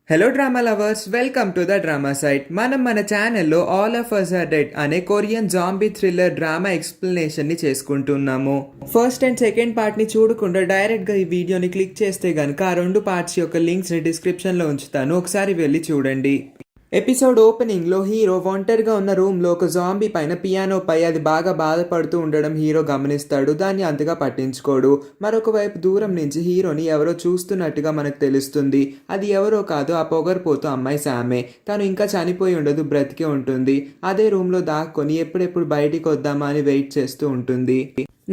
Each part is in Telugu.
Hello drama lovers, welcome to the drama site. మనం మన ఛానల్లో all of us are dead అనే Korean zombie thriller drama explanation ని చేసుకుంటున్నాము. ఫస్ట్ అండ్ సెకండ్ పార్ట్ ని చూడకుండా డైరెక్ట్ గా ఈ వీడియోని క్లిక్ చేస్తే గనుక ఆ రెండు పార్ట్స్ యొక్క లింక్స్ ని డిస్క్రిప్షన్ లో ఉంచుతాను, ఒకసారి వెళ్ళి చూడండి. ఎపిసోడ్ ఓపెనింగ్ లో హీరో ఒంటరిగా ఉన్న రూమ్ లో ఒక జాంబీ పైన పియానో పై అది బాగా బాధపడుతూ ఉండడం హీరో గమనిస్తాడు. దాన్ని అంతగా పట్టించుకోడు. మరొక వైపు దూరం నుంచి హీరోని ఎవరో చూస్తున్నట్టుగా మనకు తెలుస్తుంది. అది ఎవరో కాదు, ఆ పొగరిపోతూ అమ్మాయి సామే. తను ఇంకా చనిపోయి ఉండదు, బ్రతికే ఉంటుంది. అదే రూమ్ లో దాక్కొని ఎప్పుడెప్పుడు బయటికి వద్దామా అని వెయిట్ చేస్తూ ఉంటుంది.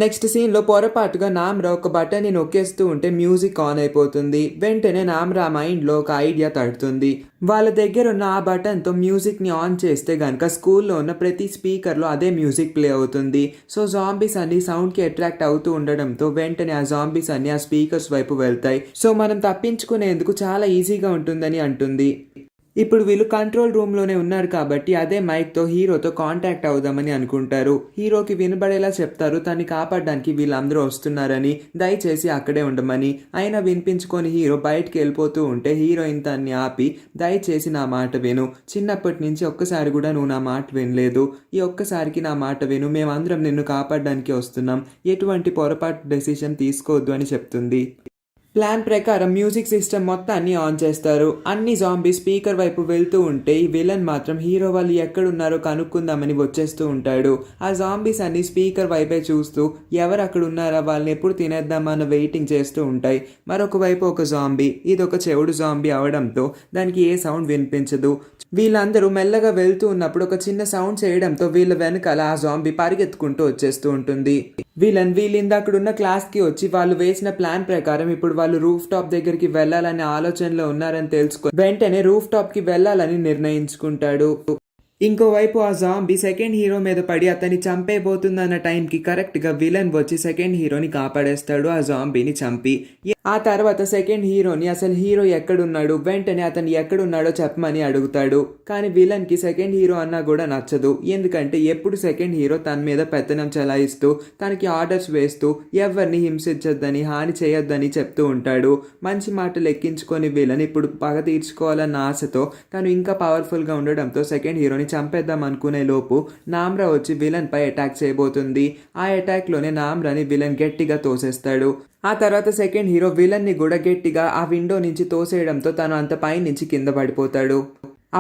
నెక్స్ట్ సీన్లో పొరపాటుగా నామ్రా ఒక బటన్ని నొక్కేస్తూ ఉంటే మ్యూజిక్ ఆన్ అయిపోతుంది. వెంటనే నామ్రా మైండ్లో ఒక ఐడియా తడుతుంది. వాళ్ళ దగ్గర ఉన్న ఆ బటన్తో మ్యూజిక్ని ఆన్ చేస్తే గనక స్కూల్లో ఉన్న ప్రతి స్పీకర్లో అదే మ్యూజిక్ ప్లే అవుతుంది. సో జాంబీస్ అన్ని సౌండ్కి అట్రాక్ట్ అవుతూ ఉండడంతో వెంటనే ఆ జాంబీస్ అన్ని ఆ స్పీకర్స్ వైపు వెళ్తాయి. సో మనం తప్పించుకునేందుకు చాలా ఈజీగా ఉంటుందని అంటుంది. ఇప్పుడు వీళ్ళు కంట్రోల్ రూమ్లోనే ఉన్నారు కాబట్టి అదే మైక్తో హీరోతో కాంటాక్ట్ అవుదామని అనుకుంటారు. హీరోకి వినబడేలా చెప్తారు తన్ని కాపాడడానికి వీళ్ళందరూ వస్తున్నారని, దయచేసి అక్కడే ఉండమని. అయినా వినిపించుకొని హీరో బయటికి వెళ్ళిపోతూ ఉంటే హీరోయిన్ తన్ని ఆపి, దయచేసి నా మాట విను, చిన్నప్పటి నుంచి ఒక్కసారి కూడా నువ్వు నా మాట వినలేదు, ఈ ఒక్కసారికి నా మాట విను, మేమందరం నిన్ను కాపాడడానికి వస్తున్నాం, ఎటువంటి పొరపాటు డెసిషన్ తీసుకోవద్దు అని చెప్తుంది. ప్లాన్ ప్రకారం మ్యూజిక్ సిస్టమ్ మొత్తాన్ని ఆన్ చేస్తారు. అన్ని జాంబీ స్పీకర్ వైపు వెళ్తూ ఉంటే ఈ విలన్ మాత్రం హీరో వాళ్ళు ఎక్కడున్నారో కనుక్కుందామని వచ్చేస్తూ ఉంటాడు. ఆ జాంబీస్ అన్ని స్పీకర్ వైపే చూస్తూ ఎవరు అక్కడ ఉన్నారా, వాళ్ళని ఎప్పుడు తినేద్దామన్న వెయిటింగ్ చేస్తూ ఉంటాయి. మరొక వైపు ఒక జాంబీ, ఇది ఒక చెవుడు జాంబీ అవడంతో దానికి ఏ సౌండ్ వినిపించదు. వీళ్ళందరూ మెల్లగా వెళ్తూ ఉన్నప్పుడు ఒక చిన్న సౌండ్ చేయడంతో వీళ్ళ వెనకాల ఆ జాంబీ పరిగెత్తుకుంటూ వచ్చేస్తూ ఉంటుంది. వీళ్ళు ఇందాకడున్న క్లాస్కి వచ్చి వాళ్ళు వేసిన ప్లాన్ ప్రకారం ఇప్పుడు వాళ్ళు రూఫ్ టాప్ దగ్గరికి వెళ్ళాలనే ఆలోచనలో ఉన్నారని తెలుసుకొని వెంటనే రూఫ్ టాప్ కి వెళ్ళాలని నిర్ణయించుకుంటాడు. ఇంకోవైపు ఆ జాంబీ సెకండ్ హీరో మీద పడి అతన్ని చంపేయబోతుందన్న టైంకి కరెక్ట్గా విలన్ వచ్చి సెకండ్ హీరోని కాపాడేస్తాడు, ఆ జాంబీని చంపి. ఆ తర్వాత సెకండ్ హీరోని అసలు హీరో ఎక్కడున్నాడు, వెంటనే అతను ఎక్కడున్నాడో చెప్పమని అడుగుతాడు. కానీ విలన్కి సెకండ్ హీరో అన్నా కూడా నచ్చదు. ఎందుకంటే ఎప్పుడు సెకండ్ హీరో తన మీద పెత్తనం చెలాయిస్తూ తనకి ఆర్డర్స్ వేస్తూ ఎవరిని హింసించొద్దని, హాని చేయొద్దని చెప్తూ ఉంటాడు. మంచి మాటలు ఎక్కించుకొని విలన్ ఇప్పుడు పగ తీర్చుకోవాలన్న ఆశతో తను ఇంకా పవర్ఫుల్గా ఉండడంతో సెకండ్ హీరోని చంపేద్దాం అనుకునే లోపు నామ్రా వచ్చి విలన్ పై అటాక్ చేయబోతుంది. ఆ అటాక్ లోనే నామ్రాని విలన్ గట్టిగా తోసేస్తాడు. ఆ తర్వాత సెకండ్ హీరో విలన్ ని కూడా గట్టిగా ఆ విండో నుంచి తోసేయడంతో తను అంత పై నుంచి కింద పడిపోతాడు.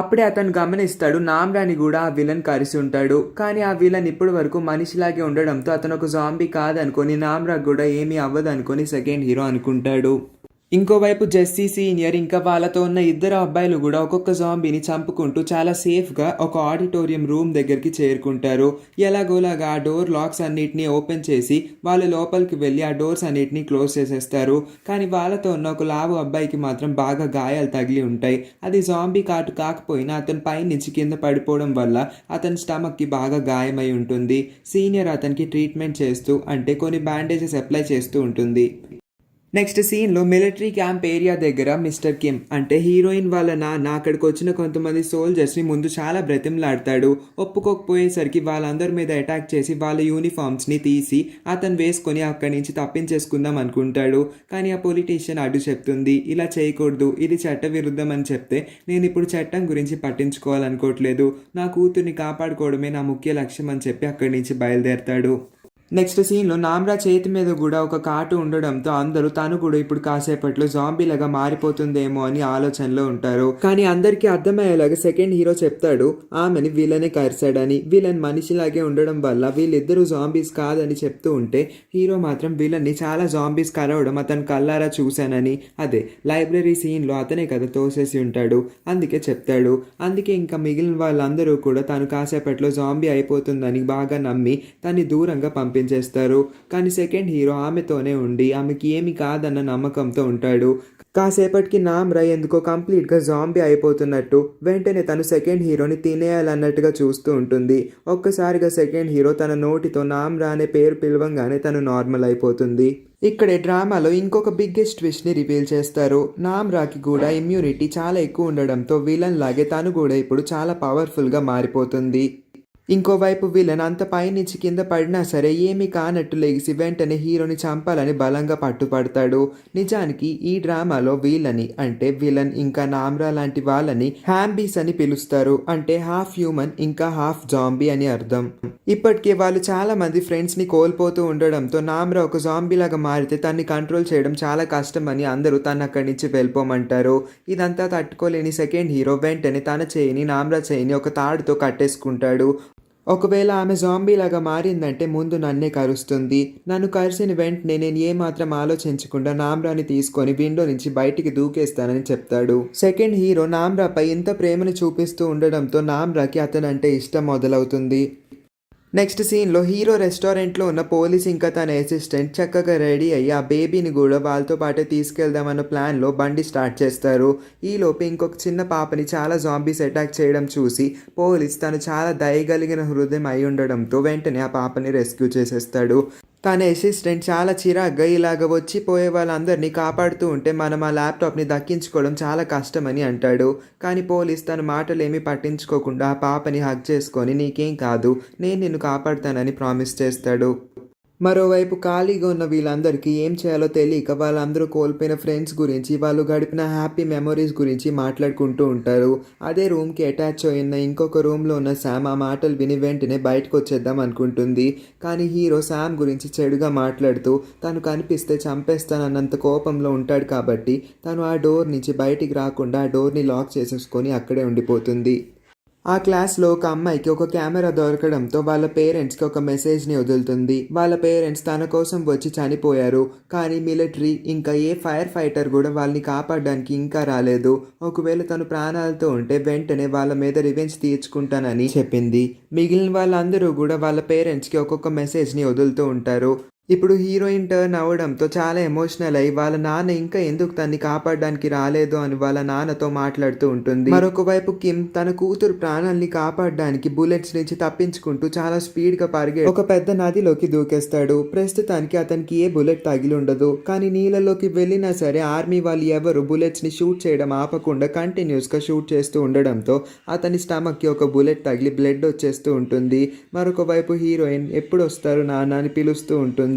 అప్పుడే అతను గమనిస్తాడు నామ్రాని కూడా ఆ విలన్ కరిసి ఉంటాడు. కానీ ఆ విలన్ ఇప్పటి వరకు మనిషిలాగే ఉండడంతో అతను ఒక జాంబీ కాదనుకొని నామ్రా కూడా ఏమీ అవ్వదనుకొని సెకండ్ హీరో అనుకుంటాడు. ఇంకోవైపు జెస్సీ సీనియర్ ఇంకా వాళ్ళతో ఉన్న ఇద్దరు అబ్బాయిలు కూడా ఒక్కొక్క జాంబీని చంపుకుంటూ చాలా సేఫ్గా ఒక ఆడిటోరియం రూమ్ దగ్గరికి చేరుకుంటారు. ఎలాగోలాగా ఆ డోర్ లాక్స్ అన్నిటినీ ఓపెన్ చేసి వాళ్ళు లోపలికి వెళ్ళి ఆ డోర్స్ అన్నిటినీ క్లోజ్ చేసేస్తారు. కానీ వాళ్ళతో ఉన్న ఒక లావు అబ్బాయికి మాత్రం బాగా గాయాలు తగిలి ఉంటాయి. అది జాంబీ కాటు కాకపోయినా అతని పైనుంచి కింద పడిపోవడం వల్ల అతని స్టమక్కి బాగా గాయమై ఉంటుంది. సీనియర్ అతనికి ట్రీట్మెంట్ చేస్తూ, అంటే కొన్ని బ్యాండేజెస్ అప్లై చేస్తూ ఉంటుంది. నెక్స్ట్ సీన్లో మిలిటరీ క్యాంప్ ఏరియా దగ్గర మిస్టర్ కిమ్, అంటే హీరోయిన్ వాళ్ళ నాన్న, అక్కడికి వచ్చిన కొంతమంది సోల్జర్స్ని ముందు చాలా బ్రతిమలాడతాడు. ఒప్పుకోకపోయేసరికి వాళ్ళందరి మీద అటాక్ చేసి వాళ్ళ యూనిఫామ్స్ని తీసి అతను వేసుకొని అక్కడి నుంచి తప్పించేసుకుందాం అనుకుంటాడు. కానీ ఆ పొలిటీషియన్ అడ్డు చెప్తుంది, ఇలా చేయకూడదు, ఇది చట్ట విరుద్ధం అని చెప్తే నేను ఇప్పుడు చట్టం గురించి పట్టించుకోవాలనుకోవట్లేదు, నా కూతుర్ని కాపాడుకోవడమే నా ముఖ్య లక్ష్యం అని చెప్పి అక్కడి నుంచి బయలుదేరతాడు. నెక్స్ట్ సీన్లో నామ్రా చేతి మీద కూడా ఒక కాటు ఉండడంతో అందరూ తను కూడా ఇప్పుడు కాసేపట్లో జాంబీలాగా మారిపోతుందేమో అని ఆలోచనలో ఉంటారు. కానీ అందరికీ అర్థమయ్యేలాగా సెకండ్ హీరో చెప్తాడు ఆమెని విలనే కరిశాడని. విలన్ మనిషిలాగే ఉండడం వల్ల వీళ్ళిద్దరూ జాంబీస్ కాదని చెప్తూ ఉంటే హీరో మాత్రం విలన్ని చాలా జాంబీస్ కరవడం అతను కల్లారా చూశానని, అదే లైబ్రరీ సీన్లో అతనే కదా తోసేసి ఉంటాడు, అందుకే చెప్తాడు. అందుకే ఇంకా మిగిలిన వాళ్ళందరూ కూడా తను కాసేపట్లో జాంబీ అయిపోతుందని బాగా నమ్మి తన్ని దూరంగా చేస్తారు. కానీ సెకండ్ హీరో ఆమెతోనే ఉండి ఆమెకి ఏమి కాదన్న నమ్మకంతో ఉంటాడు. కాసేపటికి నామ్రా ఎందుకో కంప్లీట్గా జాంబీ అయిపోతున్నట్టు వెంటనే తను సెకండ్ హీరోని తినేయాలన్నట్టుగా చూస్తూ ఉంటుంది. ఒక్కసారిగా సెకండ్ హీరో తన నోటితో నామ్రా అనే పేరు పిలవంగానే తను నార్మల్ అయిపోతుంది. ఇక్కడే డ్రామాలో ఇంకొక బిగ్గెస్ట్ ట్విస్ట్ని రివీల్ చేస్తారు. నామ్రాకి కూడా ఇమ్యూనిటీ చాలా ఎక్కువ ఉండడంతో విలన్ లాగే తను కూడా ఇప్పుడు చాలా పవర్ఫుల్గా మారిపోతుంది. ఇంకోవైపు విలన్ అంత పైనుంచి కింద పడినా సరే ఏమీ కానట్టు లెగిసి వెంటనే హీరోని చంపాలని బలంగా పట్టుపడతాడు. నిజానికి ఈ డ్రామాలో వీళ్ళని అంటే విలన్ ఇంకా నామ్రా లాంటి వాళ్ళని హ్యాంబీస్ అని పిలుస్తారు. అంటే హాఫ్ హ్యూమన్ ఇంకా హాఫ్ జాంబీ అని అర్థం. ఇప్పటికే వాళ్ళు చాలా మంది ఫ్రెండ్స్ ని కోల్పోతూ ఉండడంతో నామ్రా ఒక జాంబీ లాగా మారితే తన్ని కంట్రోల్ చేయడం చాలా కష్టం అని అందరూ తను అక్కడి నుంచి వెళ్ళిపోమంటారు. ఇదంతా తట్టుకోలేని సెకండ్ హీరో వెంటనే తన చేయిని నామ్రా చేయిని ఒక తాడుతో కట్టేసుకుంటాడు. ఒకవేళ ఆమె జాంబీ లాగా మారిందంటే ముందు నన్నే కరుస్తుంది. నన్ను కరిసిన వెంటనే నేను ఏమాత్రం ఆలోచించకుండా నామ్రాని తీసుకొని విండో నుంచి బయటికి దూకేస్తానని చెప్తాడు. సెకండ్ హీరో నామ్రాపై ఇంత ప్రేమను చూపిస్తూ ఉండడంతో నామ్రాకి అతనంటే ఇష్టం మొదలవుతుంది. నెక్స్ట్ సీన్లో హీరో రెస్టారెంట్లో ఉన్న పోలీస్ ఇంకా తన అసిస్టెంట్ చక్కగా రెడీ అయ్యి ఆ బేబీని కూడా వాళ్ళతో పాటే తీసుకెళ్దామన్న ప్లాన్లో బండి స్టార్ట్ చేస్తారు. ఈలోపు ఇంకొక చిన్న పాపని చాలా జాంబీస్ అటాక్ చేయడం చూసి పోలీస్ తను చాలా దయగలిగిన హృదయం అయి ఉండడంతో వెంటనే ఆ పాపని రెస్క్యూ చేసేస్తాడు. తన అసిస్టెంట్ చాలా చిరాగ్గా ఇలాగ వచ్చిపోయే వాళ్ళందరినీ కాపాడుతూ ఉంటే మనం ఆ ల్యాప్టాప్ని దక్కించుకోవడం చాలా కష్టమని అంటాడు. కానీ పోలీస్ తన మాటలేమీ పట్టించుకోకుండా ఆ పాపని హగ్ చేసుకొని నీకేం కాదు నేను నిన్ను కాపాడుతానని ప్రామిస్ చేస్తాడు. మరోవైపు ఖాళీగా ఉన్న వీళ్ళందరికీ ఏం చేయాలో తెలియక వాళ్ళందరూ కోల్పోయిన ఫ్రెండ్స్ గురించి వాళ్ళు గడిపిన హ్యాపీ మెమొరీస్ గురించి మాట్లాడుకుంటూ ఉంటారు. అదే రూమ్కి అటాచ్ అయిన ఇంకొక రూమ్లో ఉన్న శామ్ ఆ మాటలు విని వెంటనే బయటకు వచ్చేద్దాం అనుకుంటుంది. కానీ హీరో శామ్ గురించి చెడుగా మాట్లాడుతూ తను కనిపిస్తే చంపేస్తానన్నంత కోపంలో ఉంటాడు కాబట్టి తను ఆ డోర్ నుంచి బయటికి రాకుండా ఆ డోర్ని లాక్ చేసేసుకొని అక్కడే ఉండిపోతుంది. ఆ క్లాస్లో ఒక అమ్మాయికి ఒక కెమెరా దొరకడంతో వాళ్ళ పేరెంట్స్కి ఒక మెసేజ్ని వదులుతుంది. వాళ్ళ పేరెంట్స్ తన కోసం వచ్చి చనిపోయారు, కానీ మిలిటరీ ఇంకా ఏ ఫైర్ ఫైటర్ కూడా వాళ్ళని కాపాడడానికి ఇంకా రాలేదు. ఒకవేళ తను ప్రాణాలతో ఉంటే వెంటనే వాళ్ళ మీద రివెంజ్ తీర్చుకుంటానని చెప్పింది. మిగిలిన వాళ్ళందరూ కూడా వాళ్ళ పేరెంట్స్కి ఒక్కొక్క మెసేజ్ని వదులుతూ ఉంటారు. ఇప్పుడు హీరోయిన్ టర్న్ అవ్వడంతో చాలా ఎమోషనల్ అయ్యి వాళ్ళ నాన్న ఇంకా ఎందుకు తన్ని కాపాడడానికి రాలేదు అని వాళ్ళ నాన్నతో మాట్లాడుతూ ఉంటుంది. మరొక వైపు కిమ్ తన కూతురు ప్రాణాలని కాపాడడానికి బుల్లెట్స్ నుంచి తప్పించుకుంటూ చాలా స్పీడ్ గా పరిగె ఒక పెద్ద నదిలోకి దూకేస్తాడు. ప్రస్తుతానికి అతనికి ఏ బుల్లెట్ తగిలి ఉండదు, కానీ నీళ్ళలోకి వెళ్ళినా సరే ఆర్మీ వాళ్ళు ఎవరు బుల్లెట్స్ ని షూట్ చేయడం ఆపకుండా కంటిన్యూస్ గా షూట్ చేస్తూ ఉండడంతో అతని స్టమక్ కి ఒక బుల్లెట్ తగిలి బ్లడ్ వచ్చేస్తూ ఉంటుంది. మరొక వైపు హీరోయిన్ ఎప్పుడు వస్తారు నాన్న అని పిలుస్తూ ఉంటుంది.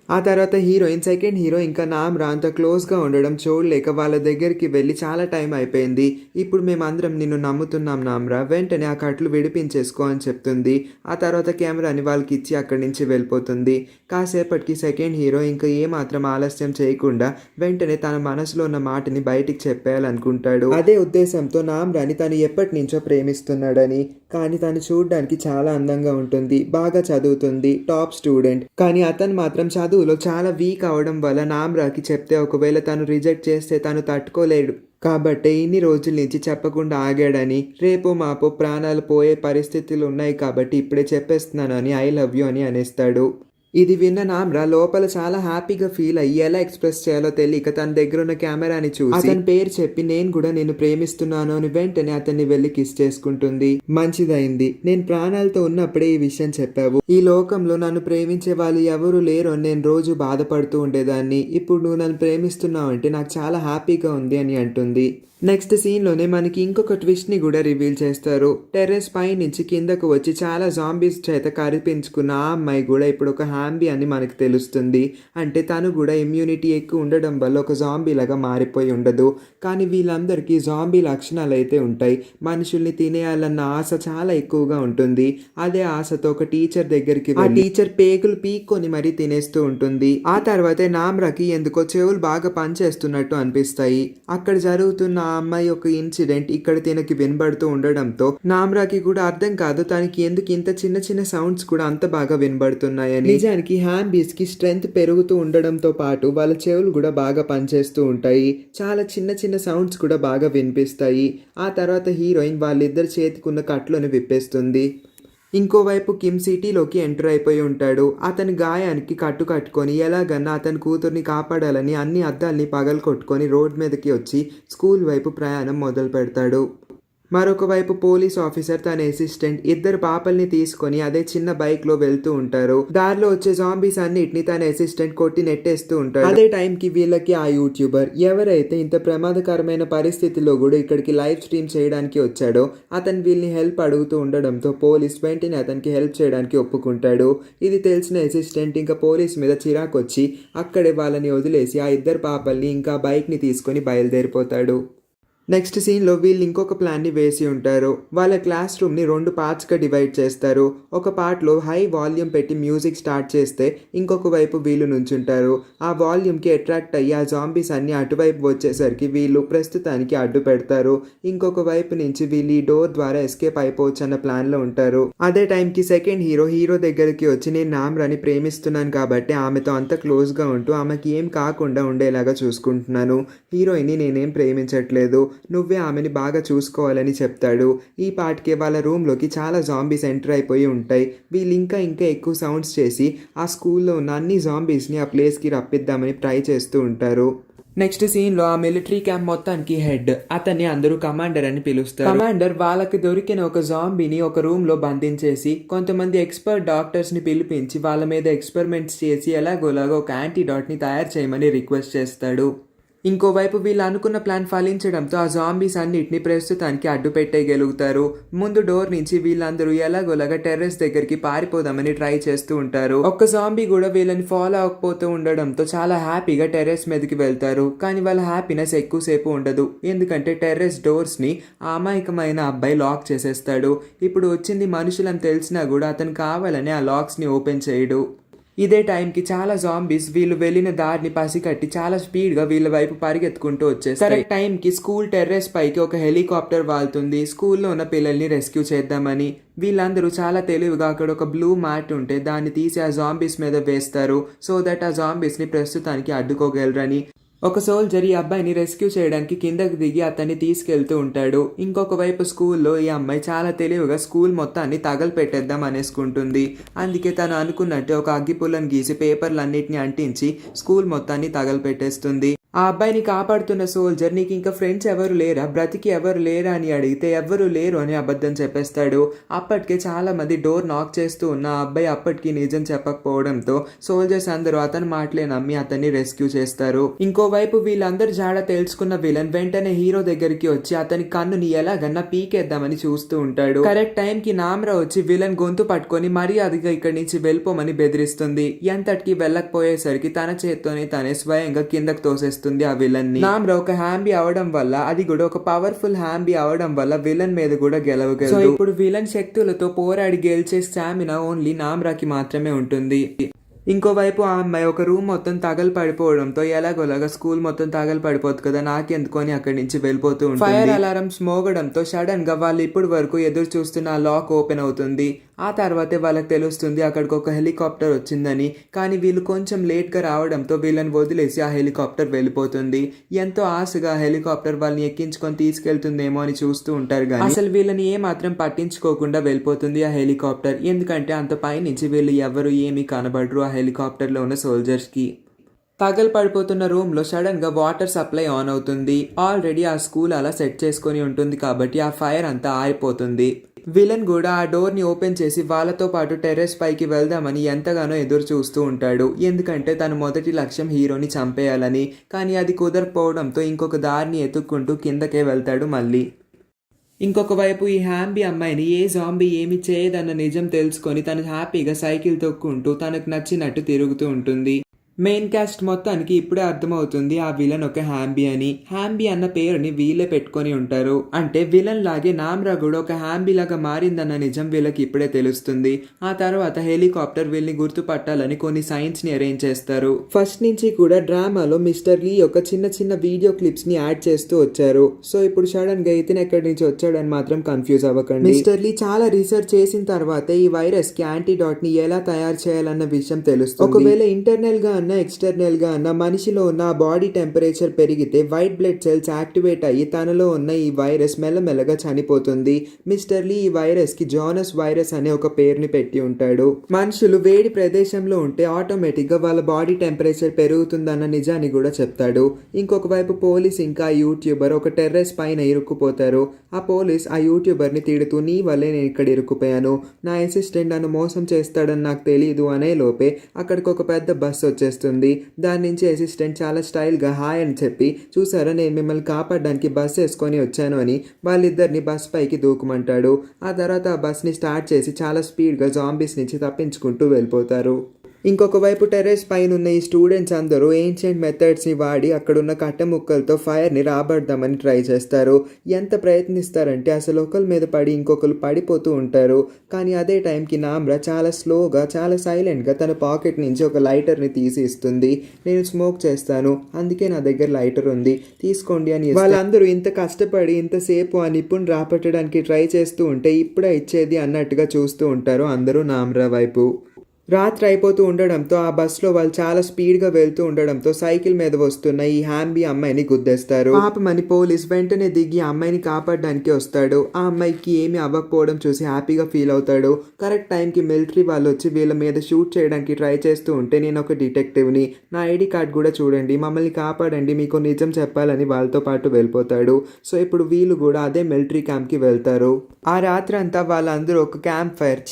ఆ తర్వాత హీరోయిన్ సెకండ్ హీరో ఇంకా నామ్రా అంత క్లోజ్గా ఉండడం చూడలేక వాళ్ళ దగ్గరికి వెళ్ళి చాలా టైం అయిపోయింది, ఇప్పుడు మేమందరం నిన్ను నమ్ముతున్నాం నామ్రా, వెంటనే ఆ కట్లు విడిపించేసుకో అని చెప్తుంది. ఆ తర్వాత కెమెరాని వాళ్ళకి ఇచ్చి అక్కడి నుంచి వెళ్ళిపోతుంది. కాసేపటికి సెకండ్ హీరో ఇంకా ఏమాత్రం ఆలస్యం చేయకుండా వెంటనే తన మనసులో ఉన్న మాటని బయటికి చెప్పేయాలనుకుంటాడు. అదే ఉద్దేశంతో నామ్రాని తను ఎప్పటి నుంచో ప్రేమిస్తున్నాడని, కానీ తను చూడడానికి చాలా అందంగా ఉంటుంది, బాగా చదువుతుంది, టాప్ స్టూడెంట్, కానీ అతను మాత్రం చదువులో చాలా వీక్ అవడం వల్ల నామ్రాకి చెప్తే ఒకవేళ తను రిజెక్ట్ చేస్తే తను తట్టుకోలేడు కాబట్టి ఇన్ని రోజుల నుంచి చెప్పకుండా ఆగాడని, రేపు మాపో ప్రాణాలు పోయే పరిస్థితులు ఉన్నాయి కాబట్టి ఇప్పుడే చెప్పేస్తున్నాను అని ఐ లవ్ యూ అని అనేస్తాడు. ఇది విన్న నామ్రా లోపల చాలా హ్యాపీగా ఫీల్ అయ్యి ఎలా ఎక్స్ప్రెస్ చేయాలో తెలియక తన దగ్గర ఉన్న కెమెరాని చూసి అతని పేరు చెప్పి నేను కూడా నిన్ను ప్రేమిస్తున్నాను అని వెంటనే అతన్ని వెళ్ళి కిస్ చేసుకుంటుంది. మంచిదైంది, నేను ప్రాణాలతో ఉన్నప్పుడే ఈ విషయం చెప్పావు. ఈ లోకంలో నన్ను ప్రేమించే వాళ్ళు ఎవరు లేరు అని నేను రోజు బాధపడుతూ ఉండేదాన్ని, ఇప్పుడు నువ్వు నన్ను ప్రేమిస్తున్నావు అంటే నాకు చాలా హ్యాపీగా ఉంది అని అంటుంది. నెక్స్ట్ సీన్లోనే మనకి ఇంకొక ట్విస్ట్ని కూడా రివీల్ చేస్తారు. టెర్రస్ పై నుంచి కిందకు వచ్చి చాలా జాంబీస్ చేత కరిపించుకున్న ఆ అమ్మాయి కూడా ఇప్పుడు ఒక హ్యాంబీ అని మనకు తెలుస్తుంది. అంటే తను కూడా ఇమ్యూనిటీ ఎక్కువ ఉండడం వల్ల ఒక జాంబీ లాగా మారిపోయి ఉండదు. కానీ వీళ్ళందరికీ జాంబీ లక్షణాలు అయితే ఉంటాయి. మనుషుల్ని తినేయాలన్న ఆశ చాలా ఎక్కువగా ఉంటుంది. అదే ఆశతో ఒక టీచర్ దగ్గరికి ఆ టీచర్ పేగులు పీక్కొని మరీ తినేస్తూ ఉంటుంది. ఆ తర్వాతే నామ్రాకి ఎందుకో చెవులు బాగా పనిచేస్తున్నట్టు అనిపిస్తాయి. అక్కడ జరుగుతున్న ఆ అమ్మాయి ఒక ఇన్సిడెంట్ ఇక్కడ తినకి వినబడుతూ ఉండడంతో నామ్రాకి కూడా అర్థం కాదు తనకి ఎందుకు ఇంత చిన్న చిన్న సౌండ్స్ కూడా అంత బాగా వినబడుతున్నాయని. నిజానికి హ్యాంబీస్ కి స్ట్రెంగ్త్ పెరుగుతూ ఉండడంతో పాటు వాళ్ళ చెవులు కూడా బాగా పనిచేస్తూ ఉంటాయి. చాలా చిన్న చిన్న సౌండ్స్ కూడా బాగా వినిపిస్తాయి. ఆ తర్వాత హీరోయిన్ వాళ్ళిద్దరు చేతికున్న కట్లను విప్పేస్తుంది. ఇంకోవైపు కిమ్ సిటీలోకి ఎంటర్ అయిపోయి ఉంటాడు. అతని గాయానికి కట్టుకొని ఎలాగన్నా అతని కూతుర్ని కాపాడాలని అన్ని అద్దాల్ని పగలు కొట్టుకొని రోడ్ మీదకి వచ్చి స్కూల్ వైపు ప్రయాణం మొదలు పెడతాడు. మరొక వైపు పోలీస్ ఆఫీసర్ తన అసిస్టెంట్ ఇద్దరు పాపల్ని తీసుకొని అదే చిన్న బైక్ లో వెళ్తూ ఉంటారు. దారిలో వచ్చే జాంబీస్ అన్నిటిని తన అసిస్టెంట్ కొట్టి నెట్టేస్తూ ఉంటాడు. అదే టైం కి వీళ్ళకి ఆ యూట్యూబర్ ఎవరైతే ఇంత ప్రమాదకరమైన పరిస్థితిలో కూడా ఇక్కడికి లైవ్ స్ట్రీమ్ చేయడానికి వచ్చాడో అతను వీళ్ళని హెల్ప్ అడుగుతూ ఉండడంతో పోలీస్ వెంటనే అతనికి హెల్ప్ చేయడానికి ఒప్పుకుంటాడు. ఇది తెలిసిన అసిస్టెంట్ ఇంకా పోలీస్ మీద చిరాకు వచ్చి అక్కడే వాళ్ళని వదిలేసి ఆ ఇద్దరు పాపల్ని ఇంకా బైక్ ని తీసుకొని బయలుదేరిపోతాడు. నెక్స్ట్ సీన్లో వీళ్ళు ఇంకొక ప్లాన్ని వేసి ఉంటారు. వాళ్ళ క్లాస్ రూమ్ని 2 పార్ట్స్గా డివైడ్ చేస్తారు. ఒక పార్ట్లో హై వాల్యూమ్ పెట్టి మ్యూజిక్ స్టార్ట్ చేస్తే ఇంకొక వైపు వీళ్ళు నుంచుంటారు. ఆ వాల్యూమ్కి అట్రాక్ట్ అయ్యి ఆ జాంబీస్ అన్ని అటువైపు వచ్చేసరికి వీళ్ళు ప్రస్తుతానికి అడ్డు పెడతారు. ఇంకొక వైపు నుంచి వీళ్ళు ఈ డోర్ ద్వారా ఎస్కేప్ అయిపోవచ్చు అన్న ప్లాన్లో ఉంటారు. అదే టైంకి సెకండ్ హీరో దగ్గరికి వచ్చి నేను నామ్రాని ప్రేమిస్తున్నాను కాబట్టి ఆమెతో అంత క్లోజ్గా ఉంటూ ఆమెకి ఏం కాకుండా ఉండేలాగా చూసుకుంటున్నాను. హీరోయిన్ని నేనేం ప్రేమించట్లేదు, నువ్వే ఆమెని బాగా చూసుకోవాలని చెప్తాడు. ఈ పాటికే వాళ్ళ రూమ్లోకి చాలా జాంబీస్ ఎంటర్ అయిపోయి ఉంటాయి. వీళ్ళు ఇంకా ఎక్కువ సౌండ్స్ చేసి ఆ స్కూల్లో ఉన్న అన్ని జాంబీస్ని ఆ ప్లేస్కి రప్పిద్దామని ట్రై చేస్తూ ఉంటారు. నెక్స్ట్ సీన్లో ఆ మిలిటరీ క్యాంప్ మొత్తానికి హెడ్, అతన్ని అందరూ కమాండర్ అని పిలుస్తారు. కమాండర్ వాళ్ళకి దొరికిన ఒక జాంబీని ఒక రూమ్లో బంధించేసి కొంతమంది ఎక్స్పర్ట్ డాక్టర్స్ని పిలిపించి వాళ్ళ మీద ఎక్స్పెరిమెంట్స్ చేసి ఎలాగోలాగా ఒక యాంటీడాట్ని తయారు చేయమని రిక్వెస్ట్ చేస్తాడు. ఇంకోవైపు వీళ్ళు అనుకున్న ప్లాన్ ఫలించడంతో ఆ జాంబీస్ అన్నిటిని ప్రస్తుతానికి అడ్డు పెట్టేయగలుగుతారు. ముందు డోర్ నుంచి వీళ్ళందరూ ఎలాగోలాగా టెర్రస్ దగ్గరికి పారిపోదామని ట్రై చేస్తూ ఉంటారు. ఒక్క జాంబీ కూడా వీళ్ళని ఫాలో అవ్వకపోతూ ఉండడంతో చాలా హ్యాపీగా టెర్రస్ మీదకి వెళ్తారు. కానీ వాళ్ళ హ్యాపీనెస్ ఎక్కువసేపు ఉండదు, ఎందుకంటే టెర్రస్ డోర్స్ ని ఆ అమాయకమైన అబ్బాయి లాక్ చేసేస్తాడు. ఇప్పుడు వచ్చింది మనుషులని తెలిసినా కూడా అతను కావాలని ఆ లాక్స్ ని ఓపెన్ చేయడు. ఇదే టైంకి చాలా జాంబీస్ వీళ్ళు వెళ్ళిన దారిని పసికట్టి చాలా స్పీడ్గా వీళ్ళ వైపు పరిగెత్తుకుంటూ వచ్చేస్తారు. కరెక్ట్ టైంకి స్కూల్ టెర్రస్ పైకి ఒక హెలికాప్టర్ వాళ్తుంది స్కూల్లో ఉన్న పిల్లల్ని రెస్క్యూ చేద్దామని. వీళ్ళందరూ చాలా తెలివిగా అక్కడ ఒక బ్లూ మ్యాట్ ఉంటే దాన్ని తీసి ఆ జాంబీస్ మీద వేస్తారు, సో దట్ ఆ జాంబీస్ని ప్రస్తుతానికి అడ్డుకోగలరని. ఒక సోల్జర్ ఈ అబ్బాయిని రెస్క్యూ చేయడానికి కిందకు దిగి అతన్ని తీసుకెళ్తూ ఉంటాడు. ఇంకొక వైపు స్కూల్లో ఈ అమ్మాయి చాలా తెలివిగా స్కూల్ మొత్తాన్ని తగలపెట్టేద్దాం అనేసుకుంటుంది. అందుకే తను అనుకున్నట్టు ఒక అగ్గిపుల్లను గీసి పేపర్లన్నిటిని అంటించి స్కూల్ మొత్తాన్ని తగలపెట్టేస్తుంది. ఆ అబ్బాయిని కాపాడుతున్న సోల్జర్ నీకు ఇంకా ఫ్రెండ్స్ ఎవరు లేరా, బ్రతికి ఎవరు లేరా అని అడిగితే ఎవరు లేరు అని అబద్ధం చెప్పేస్తాడు. అప్పటికే చాలా మంది డోర్ నాక్ చేస్తూ ఉన్న ఆ అబ్బాయి అప్పటికి నిజం చెప్పకపోవడంతో సోల్జర్స్ అందరూ అతని మాటలే నమ్మి అతన్ని రెస్క్యూ చేస్తారు. ఇంకోవైపు వీళ్ళందరూ జాడ తెలుసుకున్న విలన్ వెంటనే హీరో దగ్గరికి వచ్చి అతని కన్నుని ఎలాగన్నా పీకేద్దామని చూస్తూ ఉంటాడు. కరెక్ట్ టైం కి నామ్రా వచ్చి విలన్ గొంతు పట్టుకొని మర్యాదగా ఇక్కడి నుంచి వెళ్ళిపోమని బెదిరిస్తుంది. ఎంతటికి వెళ్ళకపోయేసరికి తన చేత్తోనే తనే స్వయంగా కిందకు తోసేస్తుంది ఆ విలన్ ని. నామ్రా ఒక హ్యాంబీ అవడం వల్ల, అది కూడా ఒక పవర్ఫుల్ హ్యాంబీ అవడం వల్ల విలన్ మీద కూడా గెలవగలదు. సో ఇప్పుడు విలన్ శక్తులతో పోరాడి గెలిచే స్టామినా ఓన్లీ నామ్రాకి మాత్రమే ఉంటుంది. ఇంకోవైపు ఆ అమ్మాయి ఒక రూమ్ మొత్తం తగలు పడిపోవడంతో ఎలాగోలాగా స్కూల్ మొత్తం తగలు పడిపోతుంది కదా నాకెందుకు అని అక్కడి నుంచి వెళ్ళిపోతూ ఉంటుంది. ఫైర్ అలారమ్స్ మోగడంతో సడన్ గా వాళ్ళు ఇప్పటి వరకు ఎదురు చూస్తున్న ఆ లాక్ ఓపెన్ అవుతుంది. ఆ తర్వాతే వాళ్ళకి తెలుస్తుంది అక్కడికి ఒక హెలికాప్టర్ వచ్చిందని. కానీ వీళ్ళు కొంచెం లేట్ గా రావడంతో వీళ్ళని వదిలేసి ఆ హెలికాప్టర్ వెళ్ళిపోతుంది. ఎంతో ఆశగా ఆ హెలికాప్టర్ వాళ్ళని ఎక్కించుకొని తీసుకెళ్తుందేమో అని చూస్తూ ఉంటారు కానీ అసలు వీళ్ళని ఏమాత్రం పట్టించుకోకుండా వెళ్ళిపోతుంది ఆ హెలికాప్టర్. ఎందుకంటే అంత పైనుంచి వీళ్ళు ఎవరు ఏమీ కనబడరు ఆ హెలికాప్టర్ లో ఉన్న సోల్జర్స్ కి. తగలు పడిపోతున్న రూమ్ లో సడన్ గా వాటర్ సప్లై ఆన్ అవుతుంది. ఆల్రెడీ ఆ స్కూల్ అలా సెట్ చేసుకొని ఉంటుంది కాబట్టి ఆ ఫైర్ అంతా ఆరిపోతుంది. విలన్ కూడా ఆ డోర్ ని ఓపెన్ చేసి వాళ్ళతో పాటు టెర్రస్ పైకి వెళ్దామని ఎంతగానో ఎదురు చూస్తూ ఉంటాడు. ఎందుకంటే తన మొదటి లక్ష్యం హీరోని చంపేయాలని. కానీ అది కుదరకపోవడంతో ఇంకొక దారిని ఎత్తుక్కుంటూ కిందకే వెళ్తాడు మళ్ళీ. ఇంకొక వైపు ఈ హ్యాంబీ అమ్మాయిని ఏ జాంబీ ఏమి చేయదన్న నిజం తెలుసుకొని తను హ్యాపీగా సైకిల్ తొక్కుంటూ తనకు నచ్చినట్టు తిరుగుతూ ఉంటుంది. మెయిన్ క్యాస్ట్ మొత్తానికి ఇప్పుడే అర్థమవుతుంది ఆ విలన్ ఒక హ్యాంబీ అని. హ్యాంబీ అన్న పేరుని వీళ్ళే పెట్టుకొని ఉంటారు. అంటే విలన్ లాగే నామ్రా కూడా ఒక హ్యాంబీ లాగా మారిందన్న నిజం వీళ్ళకి ఇప్పుడే తెలుస్తుంది. ఆ తర్వాత హెలికాప్టర్ వీళ్ళని గుర్తుపట్టాలని కొన్ని సైన్స్ ని అరేంజ్ చేస్తారు. ఫస్ట్ నుంచి కూడా డ్రామాలో మిస్టర్ లీ యొక్క చిన్న వీడియో క్లిప్స్ ని యాడ్ చేస్తూ వచ్చారు. సో ఇప్పుడు సడన్ గా ఇతను ఎక్కడి నుంచి వచ్చాడని మాత్రం కన్ఫ్యూజ్ అవ్వకండి. మిస్టర్ లీ చాలా రీసెర్చ్ చేసిన తర్వాత ఈ వైరస్ కి యాంటీడాట్ ని ఎలా తయారు చేయాలన్న విషయం తెలుస్తుంది. ఒకవేళ ఇంటర్నల్ గా అన్న ఎక్స్టర్నల్గా అన్న మనిషిలో ఉన్న బాడీ టెంపరేచర్ పెరిగితే వైట్ బ్లడ్ సెల్స్ యాక్టివేట్ అయ్యి తనలో ఉన్న ఈ వైరస్ మెల్లమెల్లగా చనిపోతుంది. మిస్టర్ లీ ఈ వైరస్కి జోనస్ వైరస్ అనే ఒక పేరుని పెట్టి ఉంటాడు. మనుషులు వేడి ప్రదేశంలో ఉంటే ఆటోమేటిక్గా వాళ్ళ బాడీ టెంపరేచర్ పెరుగుతుందన్న నిజాన్ని కూడా చెప్తాడు. ఇంకొక వైపు పోలీస్ ఇంకా యూట్యూబర్ ఒక టెర్రస్ పైన ఇరుక్కుపోతారు. ఆ పోలీస్ ఆ యూట్యూబర్ని తిడుతూ నీ వల్లే నేను ఇక్కడ ఇరుక్కుపోయాను, నా అసిస్టెంట్ నన్ను మోసం చేస్తాడని నాకు తెలియదు అనే లోపే అక్కడికి ఒక పెద్ద బస్సు వచ్చేస్తుంది. దాని నుంచి అసిస్టెంట్ చాలా స్టైల్గా హాయ్ అని చెప్పి చూసారా నేను మిమ్మల్ని కాపాడడానికి బస్సు వేసుకొని వచ్చాను అని వాళ్ళిద్దరిని బస్ పైకి దూకమంటాడు. ఆ తర్వాత ఆ బస్ని స్టార్ట్ చేసి చాలా స్పీడ్గా జాంబీస్ నుంచి తప్పించుకుంటూ వెళ్ళిపోతారు. ఇంకొక వైపు టెర్రస్ పైన ఉన్న ఈ స్టూడెంట్స్ అందరూ ఏన్షియంట్ మెథడ్స్ని వాడి అక్కడున్న కట్టె ముక్కలతో ఫైర్ని రాబడదామని ట్రై చేస్తారు. ఎంత ప్రయత్నిస్తారంటే అసలు ఒకరి మీద పడి ఇంకొకరు పడిపోతూ ఉంటారు. కానీ అదే టైంకి నామ్రా చాలా స్లోగా చాలా సైలెంట్గా తన పాకెట్ నుంచి ఒక లైటర్ని తీసి ఇస్తుంది. నేను స్మోక్ చేస్తాను, అందుకే నా దగ్గర లైటర్ ఉంది, తీసుకోండి అని. వాళ్ళందరూ ఇంత కష్టపడి ఇంతసేపు ఆ నిప్పుని రాపట్టడానికి ట్రై చేస్తూ ఉంటే ఇప్పుడే ఇచ్చేది అన్నట్టుగా చూస్తూ ఉంటారు అందరూ నామ్రా వైపు. రాత్రి అయిపోతూ ఉండడంతో ఆ బస్సులో వాళ్ళు చాలా స్పీడ్గా వెళ్తూ ఉండడంతో సైకిల్ మీద వస్తున్న ఈ హ్యాంబీ అమ్మాయిని గుద్దేస్తారు. పాపమని పోలీస్ వెంటనే దిగి ఆ అమ్మాయిని కాపాడడానికి వస్తాడు. ఆ అమ్మాయికి ఏమీ అవ్వకపోవడం చూసి హ్యాపీగా ఫీల్ అవుతాడు. కరెక్ట్ టైంకి మిలిటరీ వాళ్ళు వచ్చి వీళ్ళ మీద షూట్ చేయడానికి ట్రై చేస్తూ ఉంటే నేను ఒక డిటెక్టివ్ని, నా ఐడి కార్డ్ కూడా చూడండి, మమ్మల్ని కాపాడండి, మీకు నిజం చెప్పాలని వాళ్ళతో పాటు వెళ్ళిపోతాడు. సో ఇప్పుడు వీళ్ళు కూడా అదే మిలిటరీ క్యాంప్కి వెళ్తారు. ఆ రాత్రి అంతా వాళ్ళందరూ ఒక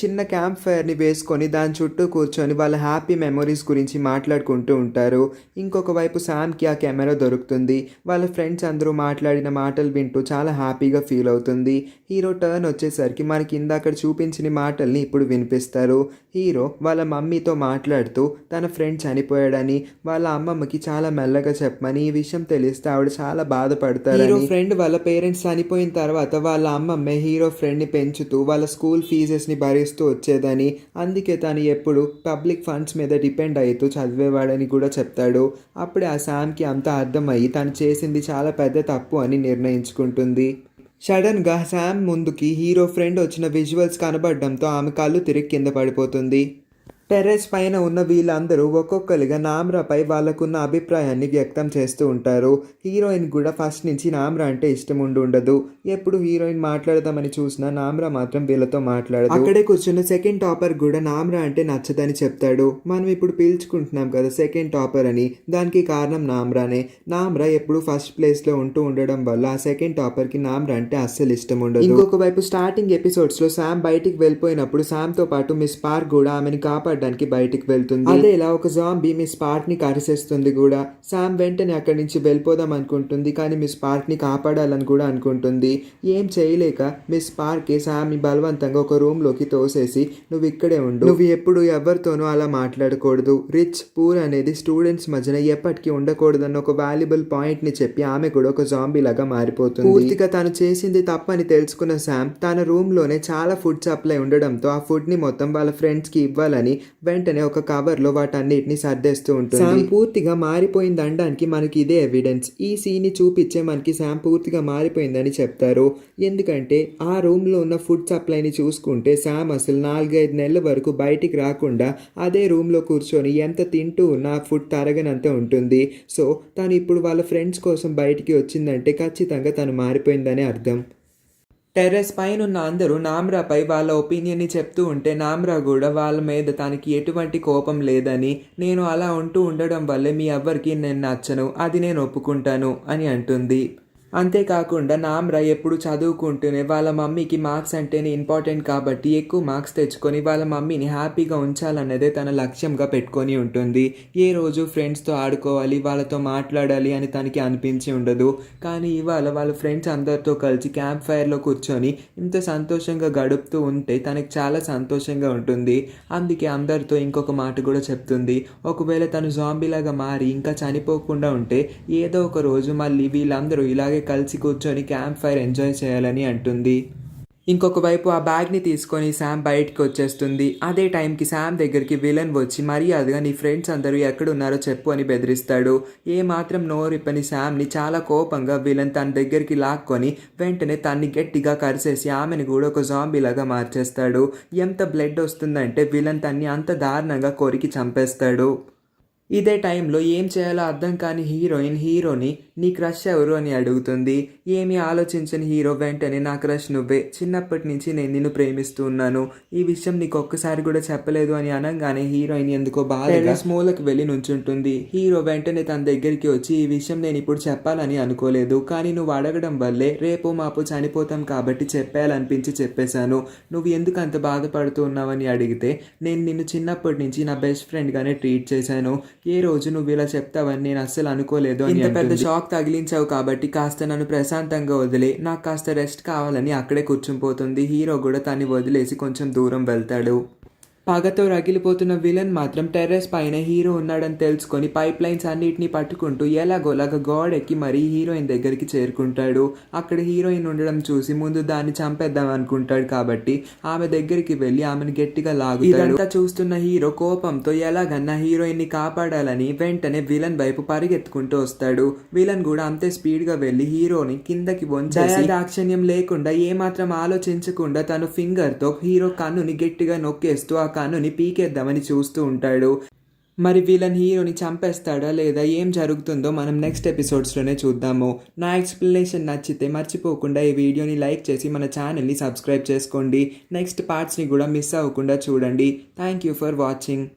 చిన్న క్యాంప్ ఫైర్ని వేసుకొని దాని చుట్టూ కూర్చొని వాళ్ళ హ్యాపీ మెమొరీస్ గురించి మాట్లాడుకుంటూ ఉంటారు. ఇంకొక వైపు శామ్కి ఆ కెమెరా దొరుకుతుంది. వాళ్ళ ఫ్రెండ్స్ అందరూ మాట్లాడిన మాటలు వింటూ చాలా హ్యాపీగా ఫీల్ అవుతుంది. హీరో టర్న్ వచ్చేసరికి మనకి ఇందాక చూపించిన మాటల్ని ఇప్పుడు వినిపిస్తారు. హీరో వాళ్ళ మమ్మీతో మాట్లాడుతూ తన ఫ్రెండ్ చనిపోయాడని వాళ్ళ అమ్మమ్మకి చాలా మెల్లగా చెప్పమని, ఈ విషయం తెలిస్తే ఆవిడ చాలా బాధపడతారు. హీరో ఫ్రెండ్ వాళ్ళ పేరెంట్స్ చనిపోయిన తర్వాత వాళ్ళ అమ్మమ్మే హీరో ఫ్రెండ్ని పెంచుతూ వాళ్ళ స్కూల్ ఫీజెస్ని భరిస్తూ వచ్చేదని, అందుకే తను ఎప్పుడు పబ్లిక్ ఫండ్స్ మీద డిపెండ్ అవుతూ చదివేవాడని కూడా చెప్తాడు. అప్పుడే ఆ శామ్కి అంతా అర్థమయ్యి తను చేసింది చాలా పెద్ద తప్పు అని నిర్ణయించుకుంటుంది. సడన్గా శామ్ ముందుకి హీరో ఫ్రెండ్ వచ్చిన విజువల్స్ కనబడడంతో ఆమె కళ్ళు తిరిగి కింద పడిపోతుంది. టెర్రస్ పైన ఉన్న వీళ్ళందరూ ఒక్కొక్కరిగా నామ్రాపై వాళ్ళకున్న అభిప్రాయాన్ని వ్యక్తం చేస్తూ ఉంటారు. హీరోయిన్ కూడా ఫస్ట్ నుంచి నామ్రా అంటే ఇష్టం ఉండదు. ఎప్పుడు హీరోయిన్ మాట్లాడదామని చూసినా నామ్రా మాత్రం వీళ్ళతో మాట్లాడదు. అక్కడే కూర్చున్న సెకండ్ టాపర్ కూడా నామ్రా అంటే నచ్చదని చెప్తాడు. మనం ఇప్పుడు పీల్చుకుంటున్నాం కదా సెకండ్ టాపర్ అని, దానికి కారణం నామ్రానే. నామ్రా ఎప్పుడు ఫస్ట్ ప్లేస్లో ఉంటూ ఉండడం వల్ల ఆ సెకండ్ టాపర్కి నామ్రా అంటే అస్సలు ఇష్టం ఉండదు. ఇంకొక వైపు స్టార్టింగ్ ఎపిసోడ్స్లో శామ్ బయటికి వెళ్ళిపోయినప్పుడు శామ్తో పాటు మిస్ పార్క్ కూడా ఆమెను కాపాడడానికి బయటికి వెళ్తుంది. అదే ఇలా ఒక జాంబీ మిస్ పార్క్ ని కరిసేస్తుంది కూడా. శామ్ వెంటనే అక్కడి నుంచి వెళ్ళిపోదాం అనుకుంటుంది, కానీ మిస్ పార్క్ ని కాపాడాలని కూడా అనుకుంటుంది. ఏం చేయలేక మిస్ పార్క్ శామ్ ని బలవంతంగా ఒక రూమ్ లోకి తోసేసి నువ్వు ఇక్కడే ఉండు, నువ్వు ఎప్పుడు ఎవరితోనూ అలా మాట్లాడకూడదు, రిచ్ పూర్ అనేది స్టూడెంట్స్ మధ్యన ఎప్పటికీ ఉండకూడదన్న ఒక వాల్యుబుల్ పాయింట్ ని చెప్పి ఆమె కూడా ఒక జాంబీ లాగా మారిపోతుంది. పూర్తిగా తను చేసింది తప్పని తెలుసుకున్న శామ్ తన రూమ్ లోనే చాలా ఫుడ్ సప్లై ఉండడంతో ఆ ఫుడ్ ని మొత్తం వాళ్ళ ఫ్రెండ్స్ కి ఇవ్వాలని వెంటనే ఒక కవర్లో వాటన్నిటిని సర్దేస్తూ ఉంటుంది. శామ్ పూర్తిగా మారిపోయింది అనడానికి మనకి ఇదే ఎవిడెన్స్. ఈ సీన్ని చూపించే మనకి శామ్ పూర్తిగా మారిపోయిందని చెప్తారు. ఎందుకంటే ఆ రూమ్లో ఉన్న ఫుడ్ సప్లైని చూసుకుంటే శామ్ అసలు 4-5 నెలల వరకు బయటికి రాకుండా అదే రూమ్లో కూర్చొని ఎంత తింటూ ఉన్నా ఫుడ్ తరగనంత ఉంటుంది. సో తను ఇప్పుడు వాళ్ళ ఫ్రెండ్స్ కోసం బయటికి వచ్చిందంటే ఖచ్చితంగా తను మారిపోయిందని అర్థం. టెర్రస్ పైన ఉన్న అందరూ నామ్రాపై వాళ్ళ ఒపీనియన్ని చెప్తూ ఉంటే నామ్రా కూడా వాళ్ళ మీద తనకి ఎటువంటి కోపం లేదని, నేను అలా ఉంటూ ఉండడం వల్లే మీ ఎవ్వరికి నేను నచ్చను, అది నేను ఒప్పుకుంటాను అని అంటుంది. అంతేకాకుండా నామ్రా ఎప్పుడు చదువుకుంటూనే వాళ్ళ మమ్మీకి మార్క్స్ అంటేనే ఇంపార్టెంట్ కాబట్టి ఎక్కువ మార్క్స్ తెచ్చుకొని వాళ్ళ మమ్మీని హ్యాపీగా ఉంచాలన్నదే తన లక్ష్యంగా పెట్టుకొని ఉంటుంది. ఏ రోజు ఫ్రెండ్స్తో ఆడుకోవాలి, వాళ్ళతో మాట్లాడాలి అని తనకి అనిపించి ఉండదు. కానీ ఇవాళ వాళ్ళ ఫ్రెండ్స్ అందరితో కలిసి క్యాంప్ ఫైర్లో కూర్చొని ఇంత సంతోషంగా గడుపుతూ ఉంటే తనకి చాలా సంతోషంగా ఉంటుంది. అందుకే అందరితో ఇంకొక మాట కూడా చెప్తుంది, ఒకవేళ తను జాంబీలాగా మారి ఇంకా చనిపోకుండా ఉంటే ఏదో ఒక రోజు మళ్ళీ వీళ్ళందరూ ఇలాగే కలిసి కూర్చొని క్యాంప్ ఫైర్ ఎంజాయ్ చేయాలని అంటుంది. ఇంకొక వైపు ఆ బ్యాగ్ని తీసుకొని శామ్ బయటికి వచ్చేస్తుంది. అదే టైంకి శామ్ దగ్గరికి విలన్ వచ్చి మర్యాదగా నీ ఫ్రెండ్స్ అందరూ ఎక్కడున్నారో చెప్పు అని బెదిరిస్తాడు. ఏ మాత్రం నోరిప్పని శామ్ని చాలా కోపంగా విలన్ తన దగ్గరికి లాక్కొని వెంటనే తన్ని గట్టిగా కరిసేసి ఆమెను కూడా ఒక జాంబీలాగా మార్చేస్తాడు. ఎంత బ్లడ్ వస్తుందంటే విలన్ తన్ని అంత దారుణంగా కొరికి చంపేస్తాడు. ఇదే టైంలో ఏం చేయాలో అర్థం కాని హీరోయిన్ హీరోని నీ క్రష్ ఎవరు అని అడుగుతుంది. ఏమీ ఆలోచించని హీరో వెంటనే నా క్రష్ నువ్వే, చిన్నప్పటి నుంచి నేను నిన్ను ప్రేమిస్తూ ఉన్నాను, ఈ విషయం నీకు ఒక్కసారి కూడా చెప్పలేదు అని అనగానే హీరోయిన్ ఎందుకో బాధగా మూలకు వెళ్ళి నుంచుంటుంది. హీరో వెంటనే తన దగ్గరికి వచ్చి ఈ విషయం నేను ఇప్పుడు చెప్పాలని అనుకోలేదు, కానీ నువ్వు అడగడం వల్లే రేపు మాపు చనిపోతాం కాబట్టి చెప్పాలనిపించి చెప్పేశాను. నువ్వు ఎందుకు అంత బాధపడుతూ ఉన్నావని అడిగితే నేను నిన్ను చిన్నప్పటి నుంచి నా బెస్ట్ ఫ్రెండ్గానే ట్రీట్ చేశాను, ఏ రోజు నువ్వు ఇలా చెప్తావని నేను అస్సలు అనుకోలేదు అని. ఇంత పెద్ద షాక్ తగిలించావు కాబట్టి కాస్త నన్ను ప్రశాంతంగా వదిలే, నాకు కాస్త రెస్ట్ కావాలని అక్కడే కూర్చుంపోతుంది. హీరో కూడా తన్ని వదిలేసి కొంచెం దూరం వెళ్తాడు. పగతో రగిలిపోతున్న విలన్ మాత్రం టెర్రస్ పైన హీరో ఉన్నాడని తెలుసుకొని పైప్ లైన్స్ అన్నిటిని పట్టుకుంటూ ఎలాగోలాగా గోడెక్కి మరీ హీరోయిన్ దగ్గరికి చేరుకుంటాడు. అక్కడ హీరోయిన్ ఉండడం చూసి ముందు దాన్ని చంపేద్దాం అనుకుంటాడు కాబట్టి ఆమె దగ్గరికి వెళ్ళి ఆమెను గట్టిగా లాగుతాడు. ఇదంతా చూస్తున్న హీరో కోపంతో ఎలాగన్నా హీరోయిన్ ని కాపాడాలని వెంటనే విలన్ వైపు పరిగెత్తుకుంటూ వస్తాడు. విలన్ కూడా అంతే స్పీడ్ గా వెళ్ళి హీరోని కిందకి వంచేసి దాక్షణ్యం లేకుండా ఏమాత్రం ఆలోచించకుండా తను ఫింగర్ తో హీరో కన్నుని గట్టిగా నొక్కేస్తూ ఆ కన్నుని పీకేద్దామని చూస్తూ ఉంటాడు. మరి విలన్ హీరోని చంపేస్తాడా లేదా ఏం జరుగుతుందో మనం నెక్స్ట్ ఎపిసోడ్స్లోనే చూద్దాము. నా ఎక్స్ప్లెనేషన్ నచ్చితే మర్చిపోకుండా ఈ వీడియోని లైక్ చేసి మన ఛానల్ని సబ్స్క్రైబ్ చేసుకోండి. నెక్స్ట్ పార్ట్స్ని కూడా మిస్ అవ్వకుండా చూడండి. Thank you for watching.